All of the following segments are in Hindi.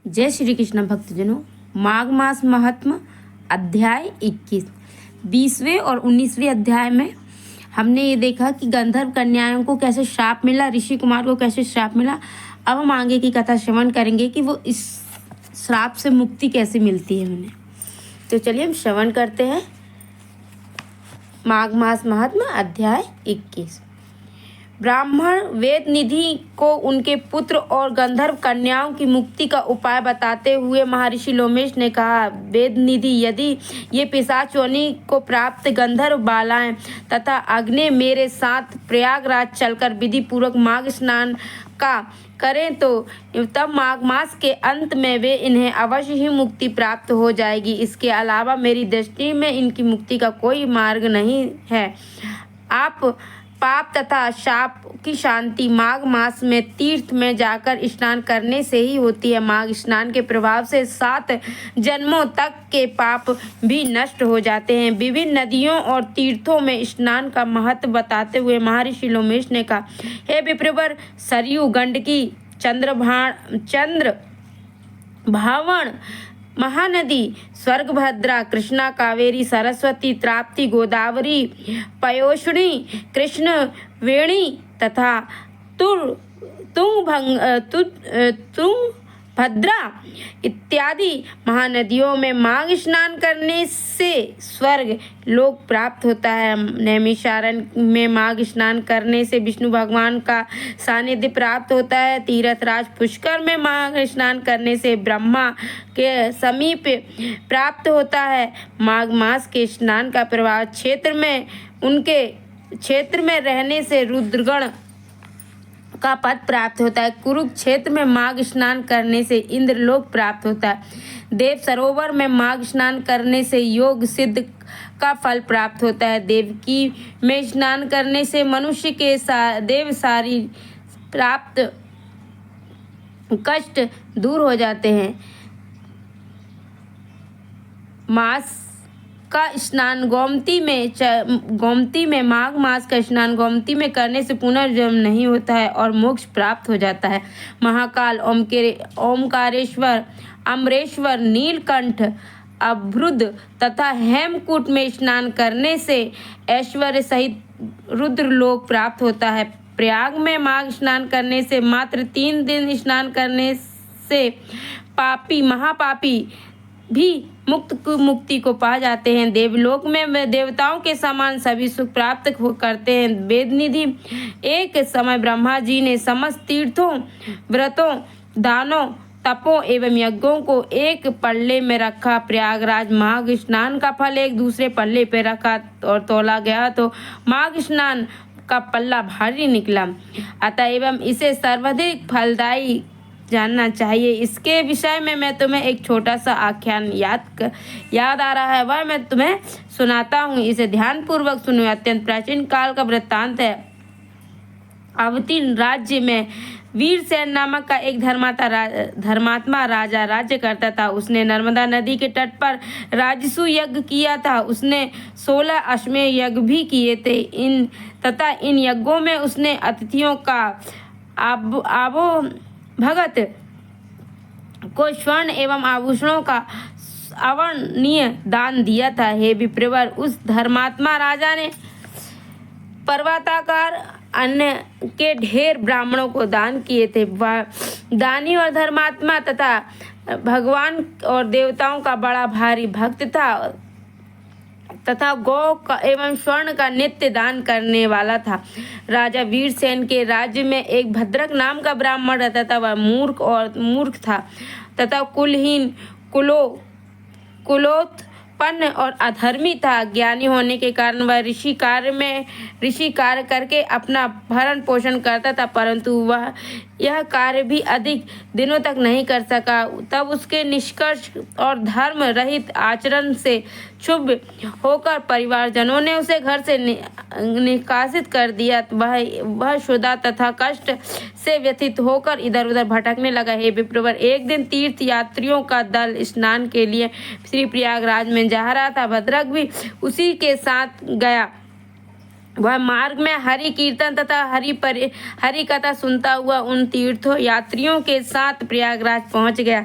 जय श्री कृष्ण भक्तजनों। माघ मास महात्मा अध्याय 21। 20वें और 19वें अध्याय में हमने ये देखा कि गंधर्व कन्याओं को कैसे श्राप मिला, ऋषि कुमार को कैसे श्राप मिला। अब हम आगे की कथा श्रवण करेंगे कि वो इस श्राप से मुक्ति कैसे मिलती है उन्हें। तो चलिए हम श्रवण करते हैं। माघ मास महात्मा अध्याय 21। ब्राह्मण वेद निधि को उनके पुत्र और गंधर्व कन्याओं की मुक्ति का उपाय बताते हुए महर्षि लोमेश ने कहा, वेद निधि, यदि ये पिशाच योनि को प्राप्त गंधर्व बालाएं तथा अग्नि मेरे साथ प्रयागराज चलकर विधि पूर्वक माघ स्नान का करें तो तब माघ मास के अंत में वे इन्हें अवश्य ही मुक्ति प्राप्त हो जाएगी। इसके अलावा मेरी दृष्टि में इनकी मुक्ति का कोई मार्ग नहीं है। आप पाप तथा शाप की शांति माघ मास में तीर्थ में जाकर स्नान करने से ही होती है। माघ स्नान के प्रभाव से 7 जन्मों तक के पाप भी नष्ट हो जाते हैं। विभिन्न नदियों और तीर्थों में स्नान का महत्व बताते हुए महर्षि लोमेश ने कहा, हे विप्रवर, सरयू, गंडकी, चंद्र भावण, महानदी, स्वर्गभद्रा, कृष्णा, कावेरी, सरस्वती, ताप्ती, गोदावरी, पयोष्णी, कृष्ण वेणी तथा तुंगभद्रा इत्यादि महानदियों में माघ स्नान करने से स्वर्ग लोक प्राप्त होता है। नैमिषारण्य में माघ स्नान करने से विष्णु भगवान का सानिध्य प्राप्त होता है। तीर्थराज पुष्कर में माघ स्नान करने से ब्रह्मा के समीप प्राप्त होता है। माघ मास के स्नान का प्रभाव उनके क्षेत्र में रहने से रुद्रगण का पद प्राप्त होता है। कुरुक्षेत्र में माघ स्नान करने से इंद्रलोक प्राप्त होता है। देव सरोवर में माघ स्नान करने से योग सिद्ध का फल प्राप्त होता है। देवकी में स्नान करने से मनुष्य के देव सारी प्राप्त कष्ट दूर हो जाते हैं। मास का स्नान गोमती में माघ मास का स्नान गोमती में करने से पुनर्जन्म नहीं होता है और मोक्ष प्राप्त हो जाता है। महाकाल, ओमकारेश्वर, अमरेश्वर, नीलकंठ, अभ्रुद तथा हेमकूट में स्नान करने से ऐश्वर्य सहित रुद्रलोक प्राप्त होता है। प्रयाग में माघ स्नान करने से मात्र 3 दिन स्नान करने से महापापी भी मुक्ति को पा जाते हैं। देवलोक में देवताओं के समान सभी सुख प्राप्त करते हैं। वेद निधि, एक समय ब्रह्मा जी ने समस्त तीर्थों, व्रतों, दानों, तपों एवं यज्ञों को एक पल्ले में रखा। प्रयागराज माघ स्नान का फल एक दूसरे पल्ले पर रखा और तोला गया तो माघ स्नान का पल्ला भारी निकला। अतः एवं इसे सर्वाधिक फलदायी जानना चाहिए। इसके विषय में मैं तुम्हें एक छोटा सा आख्यान याद आ रहा है, वह मैं तुम्हें सुनाता हूँ। इसे ध्यान पूर्वक सुनो। अत्यंत प्राचीन काल का वृत्तांत है। अवती राज्य में वीरसेन नामक का एक धर्मात्मा राजा राज्य करता था। उसने नर्मदा नदी के तट पर राजसु यज्ञ किया था। उसने 16 अश्वमेध यज्ञ भी किए थे। इन यज्ञों में उसने अतिथियों का आबो भगत को स्वर्ण एवं आभूषणों का अवर्णनीय दान दिया था। हे विप्रवर, उस धर्मात्मा राजा ने पर्वताकार अन्न के ढेर ब्राह्मणों को दान किए थे। वह दानी और धर्मात्मा तथा भगवान और देवताओं का बड़ा भारी भक्त था तथा गौ का एवं स्वर्ण का नित्य दान करने वाला था। राजा वीरसेन के राज्य में एक भद्रक नाम का ब्राह्मण रहता था। वह मूर्ख था तथा कुलहीन, कुलोत्पन्न और अधर्मी था। ज्ञानी होने के कारण वह ऋषि कार्य करके अपना भरण पोषण करता था, परंतु वह यह कार्य भी अधिक दिनों तक नहीं कर सका। तब उसके निष्कर्ष और धर्म रहित आचरण से क्षुब्ध होकर परिवारजनों ने उसे घर से निकासित कर दिया। वह क्षुधा तथा कष्ट से व्यथित होकर इधर उधर भटकने लगा। हे विप्रवर, एक दिन तीर्थ यात्रियों का दल स्नान के लिए श्री प्रयागराज में जा रहा था। भद्रक भी उसी के साथ गया। वह मार्ग में हरि कीर्तन तथा हरि कथा सुनता हुआ उन तीर्थों यात्रियों के साथ प्रयागराज पहुंच गया।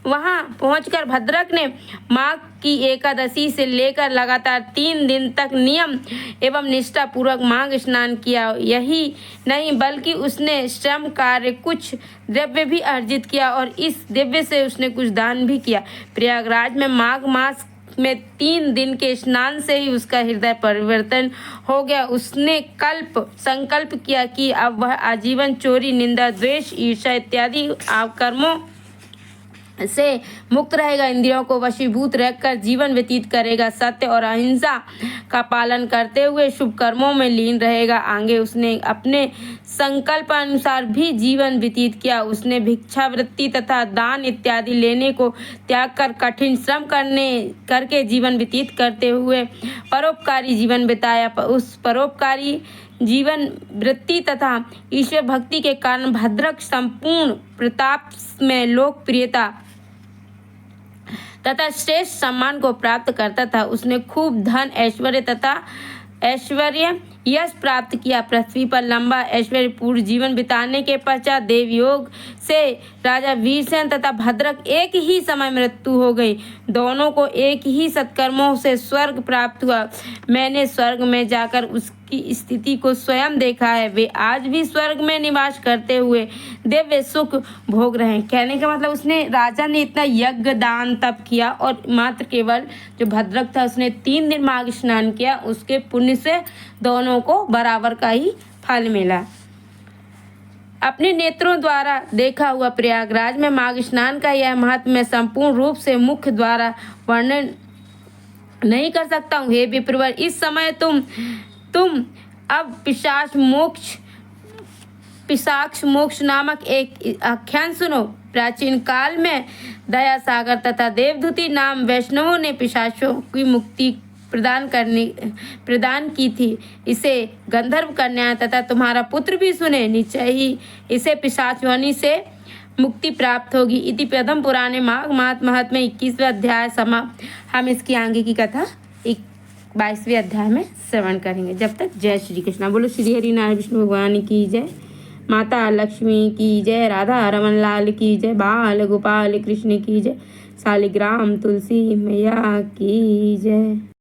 वहां पहुंचकर भद्रक ने माघ की एकादशी से लेकर लगातार 3 दिन तक नियम एवं निष्ठा पूर्वक माघ स्नान किया। यही नहीं बल्कि उसने श्रम कार्य कुछ द्रव्य भी अर्जित किया और इस द्रव्य से उसने कुछ दान भी किया। प्रयागराज में माघ मास में 3 दिन के स्नान से ही उसका हृदय परिवर्तन हो गया। उसने संकल्प किया कि अब वह आजीवन चोरी, निंदा, द्वेष, ईर्ष्या इत्यादि कर्मों से मुक्त रहेगा। इंद्रियों को वशीभूत रखकर जीवन व्यतीत करेगा। सत्य और अहिंसा का पालन करते हुए शुभ कर्मों में लीन रहेगा। आगे उसने अपने संकल्प अनुसार भी जीवन व्यतीत किया। उसने भिक्षावृत्ति तथा दान इत्यादि लेने को त्याग कर कठिन श्रम करके जीवन व्यतीत करते हुए परोपकारी जीवन बिताया। उस परोपकारी जीवन वृत्ति तथा ईश्वर भक्ति के कारण भद्रक संपूर्ण प्रताप में लोकप्रियता तथा श्रेष्ठ सम्मान को प्राप्त करता था। उसने खूब धन, ऐश्वर्य यश प्राप्त किया। पृथ्वी पर लंबा ऐश्वर्यपूर्ण जीवन बिताने के पश्चात देवयोग से राजा वीरसेन तथा भद्रक एक ही समय मृत्यु हो गई। दोनों को एक ही सत्कर्मों से स्वर्ग प्राप्त हुआ। मैंने स्वर्ग में जाकर उसकी स्थिति को स्वयं देखा है। वे आज भी स्वर्ग में निवास करते हुए दिव्य सुख भोग रहे हैं। कहने का मतलब उसने राजा ने इतना यज्ञ, दान, तप किया और मात्र केवल जो भद्रक था उसने 3 दिन माघ स्नान किया। उसके पुण्य से दोनों को बराबर का ही फल मिला। अपने नेत्रों द्वारा देखा हुआ प्रयागराज में माघ स्नान का यह महत्व मैं संपूर्ण रूप से मुख द्वारा वर्णन नहीं कर सकता हूँ। हे विप्रवर, इस समय तुम अब पिशाच मोक्ष नामक एक आख्यान सुनो। प्राचीन काल में दया सागर तथा देवदूती नाम वैष्णवों ने पिशाचों की मुक्ति प्रदान की थी। इसे गंधर्व कन्या तथा तुम्हारा पुत्र भी सुने। निश्चय ही इसे पिशाच योनि से मुक्ति प्राप्त होगी। इति पद्म पुराणे माघ मास महत्म्य 21वें अध्याय समाप्त। हम इसकी आगे की कथा 22वें अध्याय में श्रवण करेंगे। जब तक जय श्री कृष्ण। बोलो श्री हरि नारायण विष्णु भगवान की जय। माता लक्ष्मी की जय। राधा रमन लाल की जय। बाल गोपाल कृष्ण की जय। शालिग्राम तुलसी मैया की जय।